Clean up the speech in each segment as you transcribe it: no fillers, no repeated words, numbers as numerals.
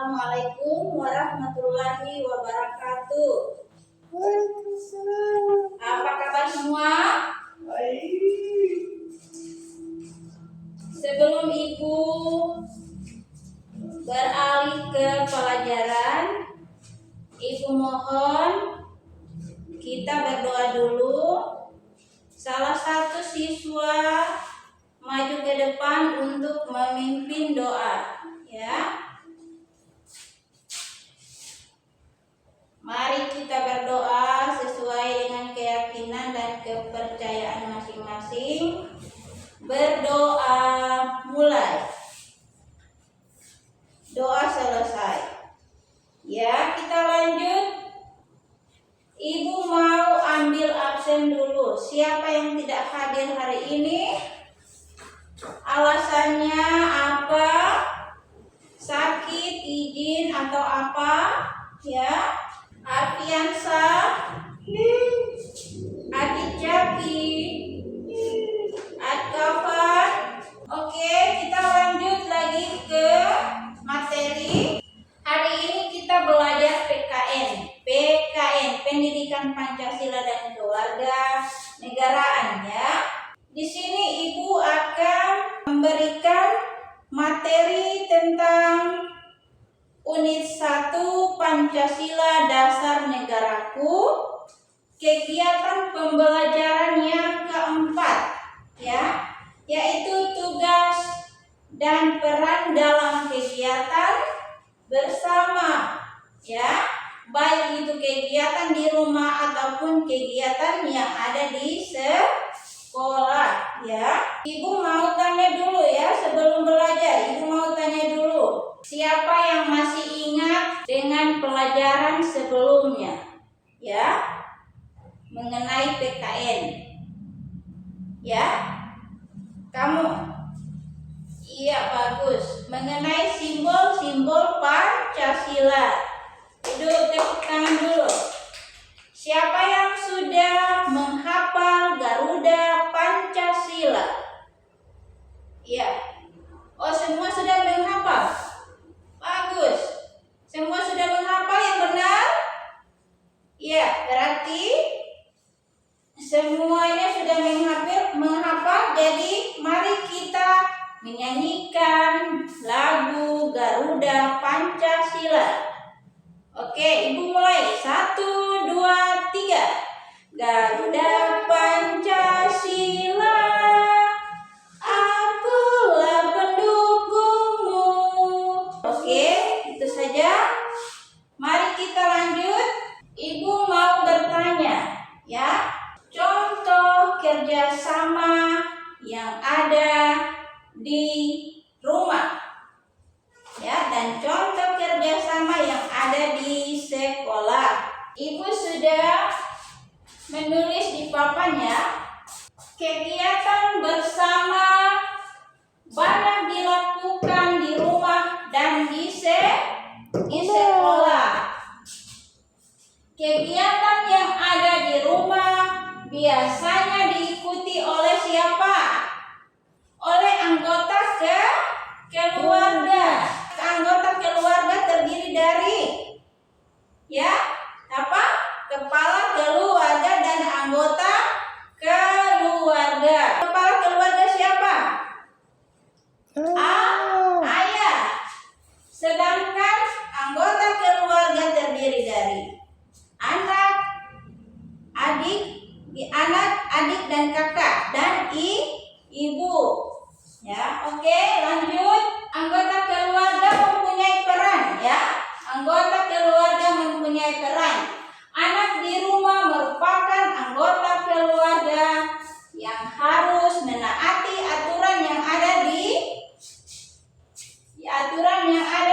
Assalamualaikum warahmatullahi wabarakatuh. Apa kabar semua? Sebelum Ibu beralih ke pelajaran, Ibu mohon kita berdoa dulu. Salah satu siswa maju ke depan untuk memimpin doa, ya. Mari kita berdoa sesuai dengan keyakinan dan kepercayaan masing-masing. Berdoa mulai. Doa selesai. Ya, kita lanjut. Ibu mau ambil absen dulu. Siapa yang tidak hadir hari ini? Alasannya apa? Sakit, izin, atau apa? Ya. Arfiansa, Adik Jaki, Adkafar. Oke, kita lanjut lagi ke materi. Hari ini kita belajar PKN, Pendidikan Pancasila dan Keluarga Negaraan, ya. Di sini Ibu akan memberikan materi tentang Unit 1 Pancasila Dasar Negaraku, kegiatan pembelajaran yang keempat, ya, yaitu tugas dan peran dalam kegiatan bersama, ya, baik itu kegiatan di rumah ataupun kegiatan yang ada di sekolah, ya. Ibu mau tanya dulu, ya, sebelum belajar. Ibu mau tanya dulu, siapa yang masih ingat dengan pelajaran sebelumnya, ya, mengenai PKN? Ya, kamu? Iya, bagus. Mengenai simbol-simbol Pancasila. Duduk, tepuk tangan dulu. Siapa yang sudah menghafal Garuda Pancasila? Iya. Oh, semua sudah menghafal? Bagus. Semua sudah menghafal yang benar? Iya, berarti semuanya sudah menghafal. Jadi mari kita menyanyikan lagu Garuda Pancasila. Oke, Ibu mulai. 1, 2, 3. Garuda Pancasila, akulah pendukungmu. Oke, itu saja. Mari kita lanjut. Ibu mau bertanya, ya. Contoh kerjasama yang ada di rumah, ya, dan contoh kerjasama yang ada di sekolah. Ibu sudah menulis di papan, ya. Kegiatan bersama banyak dilakukan di rumah dan di sekolah. Kegiatan yang ada di rumah biasanya diikuti oleh siapa? Oleh anggota keluarga. Anggota keluarga terdiri dari, ya, apa? Kepala keluarga dan anggota keluarga. Kepala keluarga siapa? Ayah. Sedangkan anggota keluarga terdiri dari anak, adik dan kakak dan ibu. Ya, oke, lanjut. Anggota keluarga mempunyai peran, ya. Anggota keluarga mempunyai peran. Anak di rumah merupakan anggota keluarga yang harus menaati aturan yang ada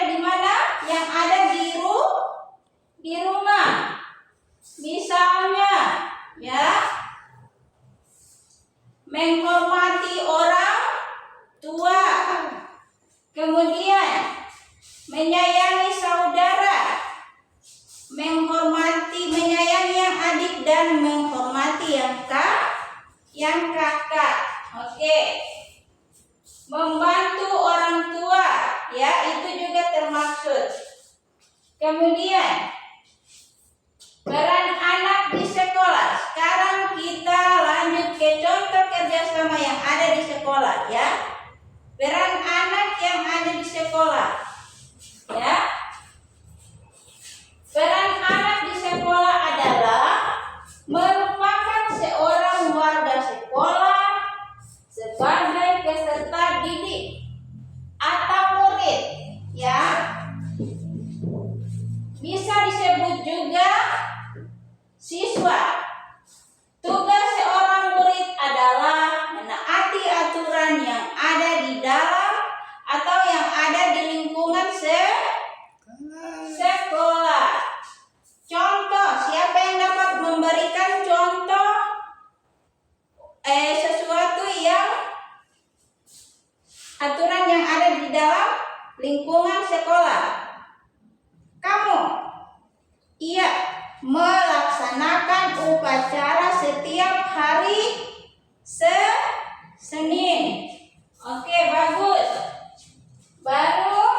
di mana? Yang ada di rumah. Misalnya, ya, menghormati orang tua, kemudian menyayangi saudara, menyayangi yang adik dan menghormati yang kakak. Oke. Membantu orang tua, ya, itu juga termaksud. Kemudian peran anak di sekolah. Sekarang kita lanjut ke contoh kerjasama yang ada di sekolah ya. Peran anak yang ada di sekolah ya. Peran anak di sekolah adalah merupakan seorang warga sekolah sebagai peserta didik atau murid ya. Bisa disebut juga siswa. Tugas seorang murid adalah menaati aturan yang ada di dalam atau yang ada di lingkungan sekolah. Contoh, siapa yang dapat memberikan contoh sesuatu yang aturan yang ada di dalam lingkungan sekolah? Kamu? Iya, melaksanakan upacara setiap hari Senin. Oke, bagus. Baru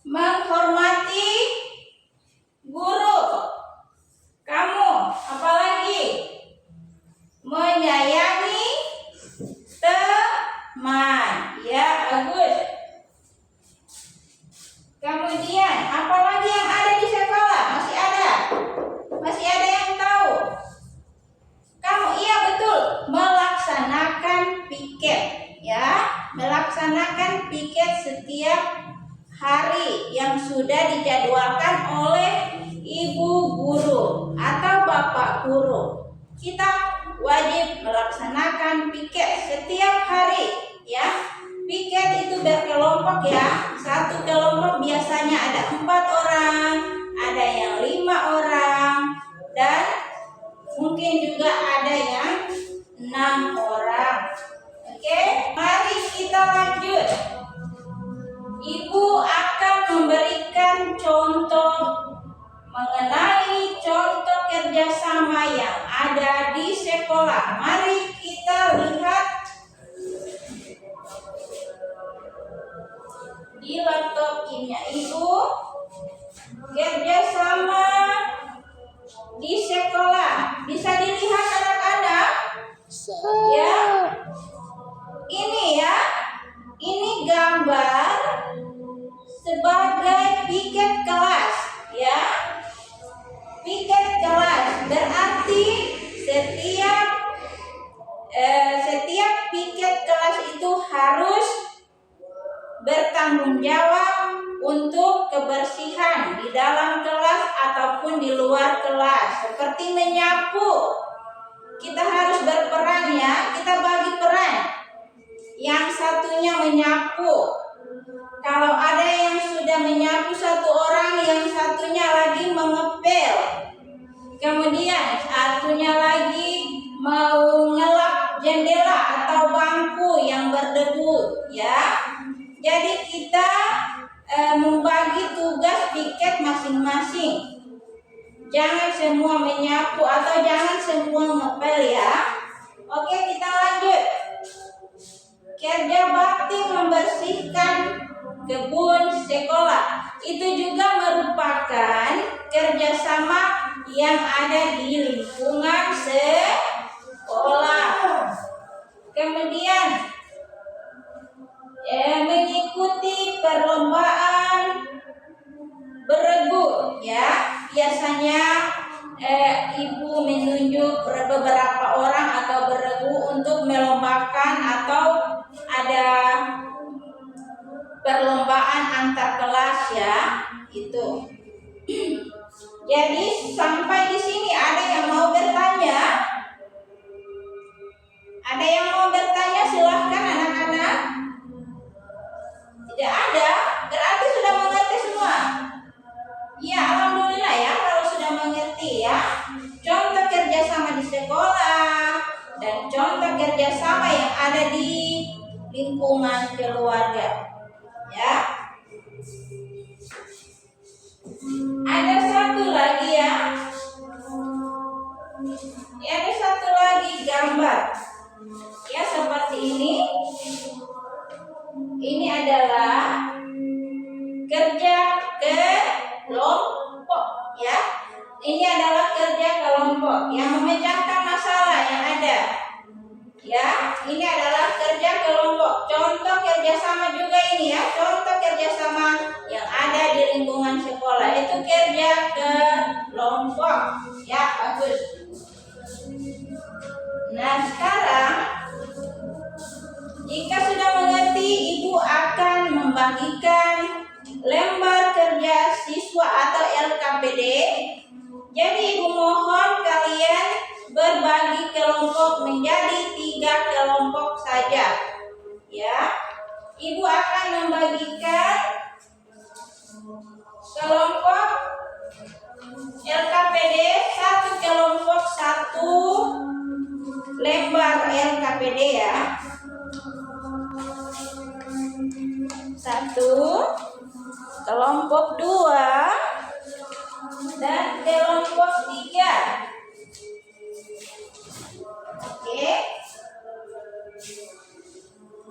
menghormati guru. Kamu apalagi? Menyayangi teman. Ya, bagus. Kemudian apalagi yang ada di sekolah? Masih ada? Masih ada yang tahu? Kamu? Iya, betul. Melaksanakan piket ya. Melaksanakan piket setiap hari yang sudah dijadwalkan oleh ibu guru atau bapak guru. Kita wajib melaksanakan piket setiap hari ya. Piket itu berkelompok ya. Satu kelompok biasanya ada 4 orang, ada yang 5 orang, dan mungkin juga ada yang 6 orang. Oke, mari kita lanjut. Ibu akan memberikan contoh mengenai contoh kerjasama yang ada di sekolah. Mari kita lihat di laptop ini Ibu. Kerjasama di sekolah bisa dilihat anak-anak ya. Ini ya, ini gambar sebagai piket kelas ya. Piket kelas berarti setiap piket kelas itu harus bertanggung jawab untuk kebersihan di dalam kelas ataupun di luar kelas, seperti menyapu. Kita harus berperan ya, kita bagi peran. Yang satunya menyapu. Kalau ada yang sudah menyapu satu orang, yang satunya lagi mengepel. Kemudian satunya lagi mau ngelap jendela atau bangku yang berdebu ya. Jadi kita membagi tugas piket masing-masing. Jangan semua menyapu atau jangan semua ngepel ya. Oke, kita lanjut. Kerja bakti membersihkan kebun sekolah. Itu juga merupakan kerjasama yang ada di lingkungan sekolah. Kemudian mengikuti perlombaan beregu ya. Biasanya ibu menunjuk beberapa orang atau beregu untuk melombakan atau ada perlombaan antar kelas ya, itu. Jadi sampai di sini ada yang mau bertanya? Ada yang mau bertanya? Silahkan anak-anak. Tidak ada, berarti sudah mengerti semua. Ya, alhamdulillah ya kalau sudah mengerti ya. Contoh kerjasama di sekolah dan contoh kerjasama yang ada di lingkungan keluarga. Ya. Ada satu lagi ya. Ada satu lagi gambar. Ya, seperti ini. Ini adalah kerja kelompok. kelompok ya. Ini adalah kerja kelompok yang memecahkan masalah yang ada. Ya, ini adalah kerja kelompok. Contoh kerjasama juga ini ya. Contoh kerjasama yang ada di lingkungan sekolah itu kerja kelompok. Ya, bagus. Nah, sekarang jika sudah mengerti, Ibu akan membagikan lembar kerja siswa atau LKPD. Jadi Ibu mohon kalian berbagi kelompok menjadi 3 kelompok saja. Ya, Ibu akan membagikan kelompok LKPD, 1 kelompok 1 lembar LKPD ya. 1 kelompok 2 dan kelompok 3. Oke.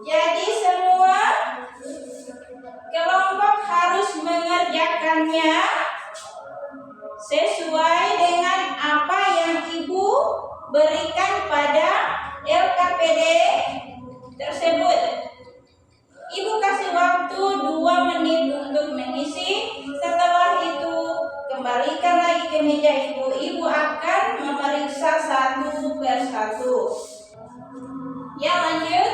Jadi semua kelompok harus mengerjakannya sesuai dengan apa yang Ibu berikan pada LKPD tersebut. Ibu kasih waktu 2 menit untuk mengisi. Setelah itu kembalikan lagi ke meja Ibu. Ibu akan memeriksa 1 per 1. Ya, lanjut.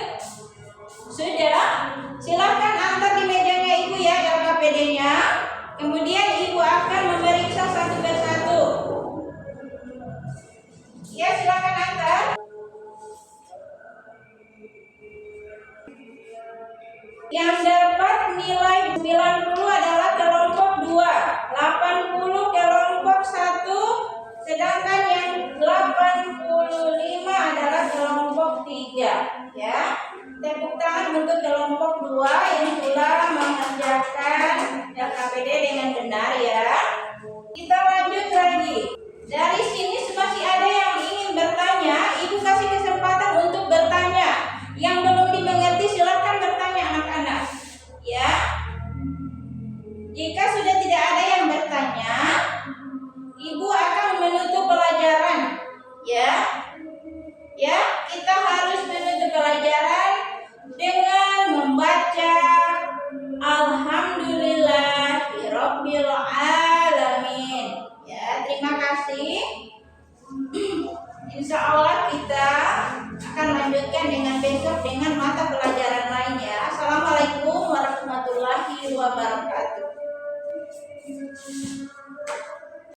Sudah? Silakan antar di mejanya Ibu ya LKPD-nya. Kemudian Ibu akan memeriksa 1 per 1. Ya, silakan antar. Yang dapat nilai 90 adalah kelompok 2, 80 kelompok 1, sedangkan yang 85 adalah kelompok 3. Ya, tepuk tangan untuk kelompok 2 yang telah mengerjakan LKPD dengan benar ya. Kita lanjut lagi. Dari sini masih ada yang ingin bertanya, Ibu kasih kesempatan untuk bertanya. Yang belum dimengerti silakan bertanya anak-anak. Ya. Jika sudah tidak ada yang bertanya, Ibu akan menutup pelajaran. Ya. Ya, kita harus menutup pelajaran dengan membaca Alhamdulillahirabbil alamin. Ya, terima kasih. Insya Allah kita akan lanjutkan dengan besok dengan mata pelajaran lainnya. Assalamualaikum warahmatullahi wabarakatuh.